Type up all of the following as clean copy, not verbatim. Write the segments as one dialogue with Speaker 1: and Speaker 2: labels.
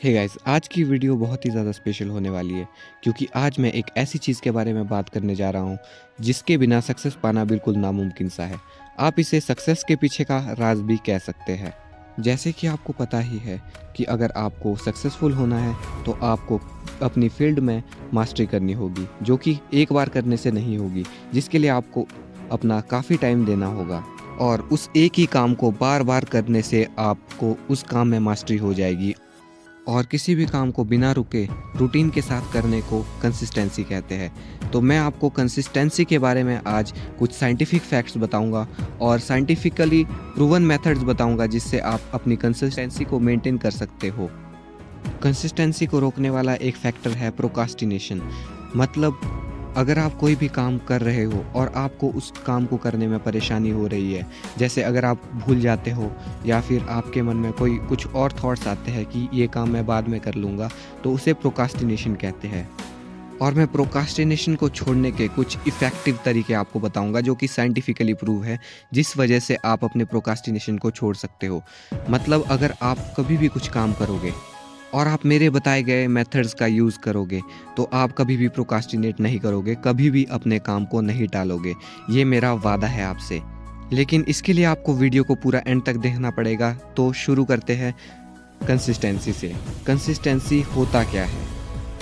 Speaker 1: Hey guys, आज की video बहुत ही ज़्यादा स्पेशल होने वाली है क्योंकि आज मैं एक ऐसी चीज़ के बारे में बात करने जा रहा हूँ जिसके बिना सक्सेस पाना बिल्कुल नामुमकिन सा है। आप इसे सक्सेस के पीछे का राज भी कह सकते हैं। जैसे कि आपको पता ही है कि अगर आपको सक्सेसफुल होना है तो आपको अपनी फील्ड में मास्टरी करनी होगी, जो कि एक बार करने से नहीं होगी, जिसके लिए आपको अपना काफ़ी टाइम देना होगा। और उस एक ही काम को बार बार करने से आपको उस काम में मास्टरी हो जाएगी। और किसी भी काम को बिना रुके रूटीन के साथ करने को कंसिस्टेंसी कहते हैं। तो मैं आपको कंसिस्टेंसी के बारे में आज कुछ साइंटिफिक फैक्ट्स बताऊंगा और साइंटिफिकली प्रूवन मेथड्स बताऊंगा जिससे आप अपनी कंसिस्टेंसी को मेंटेन कर सकते हो। कंसिस्टेंसी को रोकने वाला एक फैक्टर है प्रोकास्टिनेशन। मतलब अगर आप कोई भी काम कर रहे हो और आपको उस काम को करने में परेशानी हो रही है, जैसे अगर आप भूल जाते हो या फिर आपके मन में कोई कुछ और थॉट्स आते हैं कि ये काम मैं बाद में कर लूँगा, तो उसे प्रोकास्टिनेशन कहते हैं। और मैं प्रोकास्टिनेशन को छोड़ने के कुछ इफ़ेक्टिव तरीके आपको बताऊंगा जो कि साइंटिफिकली प्रूव है, जिस वजह से आप अपने प्रोकास्टिनेशन को छोड़ सकते हो। मतलब अगर आप कभी भी कुछ काम करोगे और आप मेरे बताए गए मेथड्स का यूज़ करोगे तो आप कभी भी प्रोकास्टिनेट नहीं करोगे, कभी भी अपने काम को नहीं टालोगे। ये मेरा वादा है आपसे। लेकिन इसके लिए आपको वीडियो को पूरा एंड तक देखना पड़ेगा। तो शुरू करते हैं कंसिस्टेंसी से। कंसिस्टेंसी होता क्या है?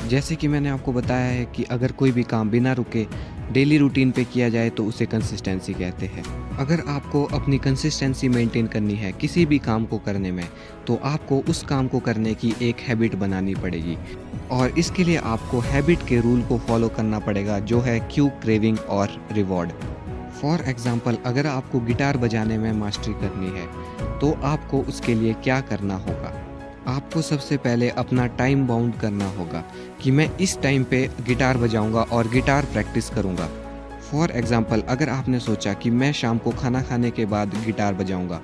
Speaker 1: जैसे कि मैंने आपको बताया है कि अगर कोई भी काम बिना रुके डेली रूटीन पे किया जाए तो उसे कंसिस्टेंसी कहते हैं। अगर आपको अपनी कंसिस्टेंसी मेंटेन करनी है किसी भी काम को करने में, तो आपको उस काम को करने की एक हैबिट बनानी पड़ेगी और इसके लिए आपको हैबिट के रूल को फॉलो करना पड़ेगा, जो है क्यू, क्रेविंग और रिवॉर्ड। फॉर एग्जाम्पल, अगर आपको गिटार बजाने में मास्टरी करनी है तो आपको उसके लिए क्या करना होगा? आपको सबसे पहले अपना टाइम बाउंड करना होगा कि मैं इस टाइम पे गिटार बजाऊंगा और गिटार प्रैक्टिस करूंगा। फॉर एग्जांपल, अगर आपने सोचा कि मैं शाम को खाना खाने के बाद गिटार बजाऊंगा,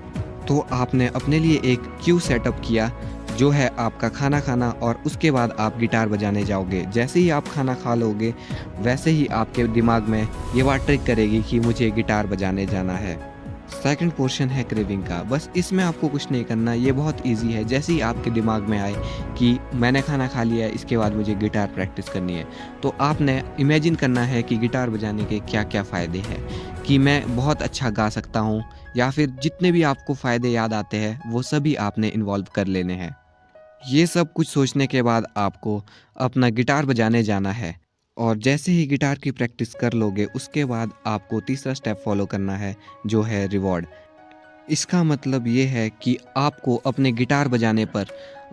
Speaker 1: तो आपने अपने लिए एक क्यू सेटअप किया, जो है आपका खाना खाना, और उसके बाद आप गिटार बजाने जाओगे। जैसे ही आप खाना खा लोगे वैसे ही आपके दिमाग में ये बात ट्रिक करेगी कि मुझे गिटार बजाने जाना है। सेकंड पोर्शन है क्रेविंग का। बस इसमें आपको कुछ नहीं करना, ये बहुत इजी है। जैसे ही आपके दिमाग में आए कि मैंने खाना खा लिया है, इसके बाद मुझे गिटार प्रैक्टिस करनी है, तो आपने इमेजिन करना है कि गिटार बजाने के क्या क्या फ़ायदे हैं, कि मैं बहुत अच्छा गा सकता हूँ, या फिर जितने भी आपको फ़ायदे याद आते हैं वो सभी आपने इन्वॉल्व कर लेने हैं। ये सब कुछ सोचने के बाद आपको अपना गिटार बजाने जाना है और जैसे ही गिटार की प्रैक्टिस कर लोगे उसके बाद आपको तीसरा स्टेप फॉलो करना है, जो है रिवॉर्ड। इसका मतलब ये है कि आपको अपने गिटार बजाने पर,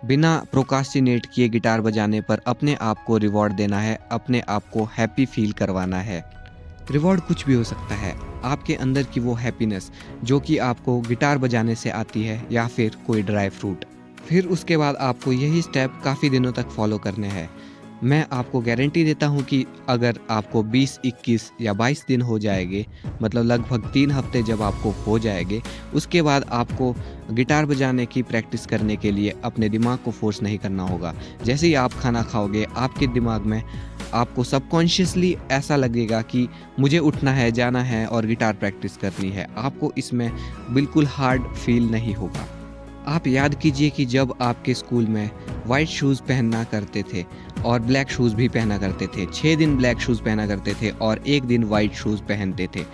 Speaker 1: बिना प्रोकास्टिनेट किए गिटार बजाने पर अपने आप को रिवॉर्ड देना है, अपने आप को हैप्पी फील करवाना है। रिवॉर्ड कुछ भी हो सकता है, आपके अंदर की वो हैप्पीनेस जो कि आपको गिटार बजाने से आती है, या फिर कोई ड्राई फ्रूट। फिर उसके बाद आपको यही स्टेप काफ़ी दिनों तक फॉलो करने हैं। मैं आपको गारंटी देता हूँ कि अगर आपको 20, 21 या 22 दिन हो जाएंगे, मतलब लगभग 3 हफ्ते जब आपको हो जाएंगे, उसके बाद आपको गिटार बजाने की प्रैक्टिस करने के लिए अपने दिमाग को फोर्स नहीं करना होगा। जैसे ही आप खाना खाओगे, आपके दिमाग में आपको सबकॉन्शियसली ऐसा लगेगा कि मुझे उठना है, जाना है और गिटार प्रैक्टिस करनी है। आपको इसमें बिल्कुल हार्ड फील नहीं होगा। आप याद कीजिए कि जब आपके स्कूल में वाइट शूज़ पहनना करते थे और ब्लैक शूज़ भी पहना करते थे, 6 दिन ब्लैक शूज़ पहना करते थे और 1 दिन वाइट शूज़ पहनते थे।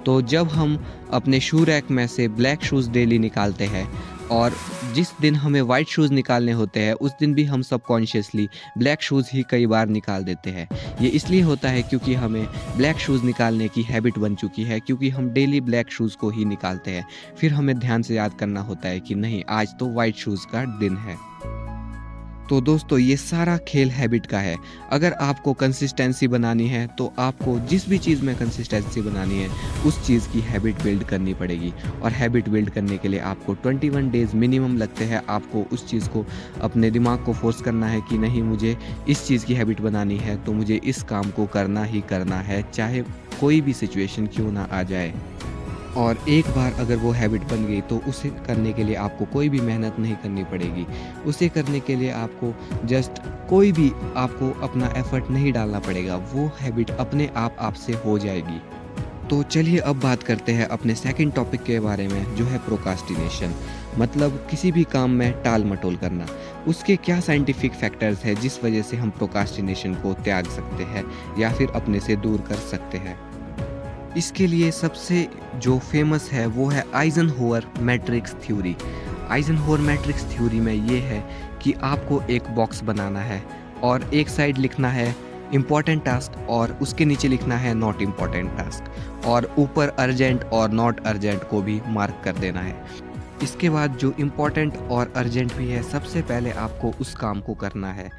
Speaker 1: तो जब हम अपने शू रैक में से ब्लैक शूज़ डेली निकालते हैं और जिस दिन हमें वाइट शूज़ निकालने होते हैं, उस दिन भी हम सबकॉन्शियसली ब्लैक शूज़ ही कई बार निकाल देते हैं। ये इसलिए होता है क्योंकि हमें ब्लैक शूज़ निकालने की हैबिट बन चुकी है, क्योंकि हम डेली ब्लैक शूज़ को ही निकालते हैं। फिर हमें ध्यान से याद करना होता है कि नहीं, आज तो वाइट शूज़ का दिन है। तो दोस्तों, ये सारा खेल हैबिट का है। अगर आपको कंसिस्टेंसी बनानी है तो आपको जिस भी चीज़ में कंसिस्टेंसी बनानी है उस चीज़ की हैबिट बिल्ड करनी पड़ेगी। और हैबिट बिल्ड करने के लिए आपको 21 डेज़ मिनिमम लगते हैं। आपको उस चीज़ को, अपने दिमाग को फोर्स करना है कि नहीं, मुझे इस चीज़ की हैबिट बनानी है तो मुझे इस काम को करना ही करना है, चाहे कोई भी सिचुएशन क्यों ना आ जाए। और एक बार अगर वो हैबिट बन गई तो उसे करने के लिए आपको कोई भी मेहनत नहीं करनी पड़ेगी। उसे करने के लिए आपको जस्ट कोई भी आपको अपना एफर्ट नहीं डालना पड़ेगा। वो हैबिट अपने आप से हो जाएगी। तो चलिए अब बात करते हैं अपने सेकंड टॉपिक के बारे में, जो है प्रोकास्टिनेशन। मतलब किसी भी काम में टाल मटोल करना। उसके क्या साइंटिफिक फैक्टर्स हैं जिस वजह से हम प्रोकास्टिनेशन को त्याग सकते हैं या फिर अपने से दूर कर सकते हैं। इसके लिए सबसे जो फेमस है वो है आइजनहोवर मैट्रिक्स थ्योरी। आइजनहोवर मैट्रिक्स थ्योरी में ये है कि आपको एक बॉक्स बनाना है और एक साइड लिखना है इम्पॉर्टेंट टास्क और उसके नीचे लिखना है नॉट इम्पॉर्टेंट टास्क, और ऊपर अर्जेंट और नॉट अर्जेंट को भी मार्क कर देना है। इसके बाद जो इम्पॉर्टेंट और अर्जेंट भी है, सबसे पहले आपको उस काम को करना है।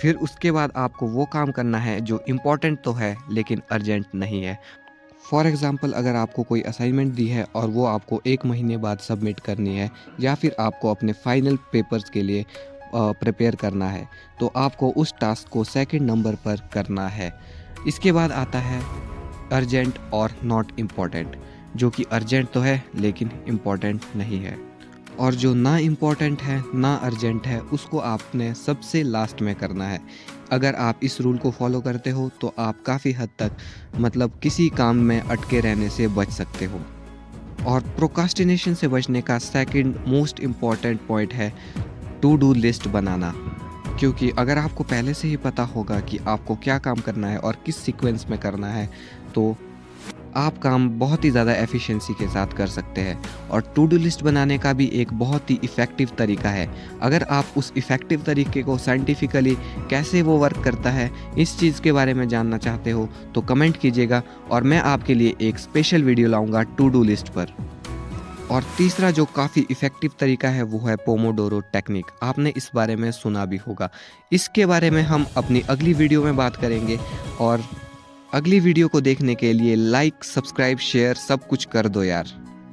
Speaker 1: फिर उसके बाद आपको वो काम करना है जो इम्पॉर्टेंट तो है लेकिन अर्जेंट नहीं है। फॉर एग्ज़ाम्पल, अगर आपको कोई असाइनमेंट दी है और वो आपको 1 महीने बाद सबमिट करनी है, या फिर आपको अपने फाइनल पेपर्स के लिए प्रिपेयर करना है, तो आपको उस टास्क को सेकंड नंबर पर करना है। इसके बाद आता है अर्जेंट और नॉट इम्पॉर्टेंट, जो कि अर्जेंट तो है लेकिन इम्पॉर्टेंट नहीं है। और जो ना इम्पॉर्टेंट है ना अर्जेंट है, उसको आपने सबसे लास्ट में करना है। अगर आप इस रूल को फॉलो करते हो तो आप काफ़ी हद तक मतलब किसी काम में अटके रहने से बच सकते हो। और प्रोकास्टिनेशन से बचने का सेकंड मोस्ट इम्पॉर्टेंट पॉइंट है टू डू लिस्ट बनाना। क्योंकि अगर आपको पहले से ही पता होगा कि आपको क्या काम करना है और किस सीक्वेंस में करना है, तो आप काम बहुत ही ज़्यादा एफिशिएंसी के साथ कर सकते हैं। और टू डू लिस्ट बनाने का भी एक बहुत ही इफ़ेक्टिव तरीका है। अगर आप उस इफ़ेक्टिव तरीके को साइंटिफिकली कैसे वो वर्क करता है, इस चीज़ के बारे में जानना चाहते हो तो कमेंट कीजिएगा और मैं आपके लिए एक स्पेशल वीडियो लाऊंगा टू डू लिस्ट पर। और तीसरा जो काफ़ी इफ़ेक्टिव तरीका है वो है पोमोडोरो टेक्निक। आपने इस बारे में सुना भी होगा। इसके बारे में हम अपनी अगली वीडियो में बात करेंगे। और अगली वीडियो को देखने के लिए लाइक, सब्सक्राइब, शेयर सब कुछ कर दो यार।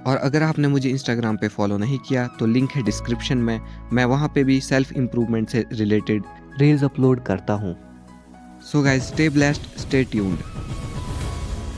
Speaker 1: और अगर आपने मुझे इंस्टाग्राम पे फॉलो नहीं किया तो लिंक है डिस्क्रिप्शन में। मैं वहाँ पे भी सेल्फ इम्प्रूवमेंट से रिलेटेड रील्स अपलोड करता हूँ। So guys, stay blessed, stay tuned.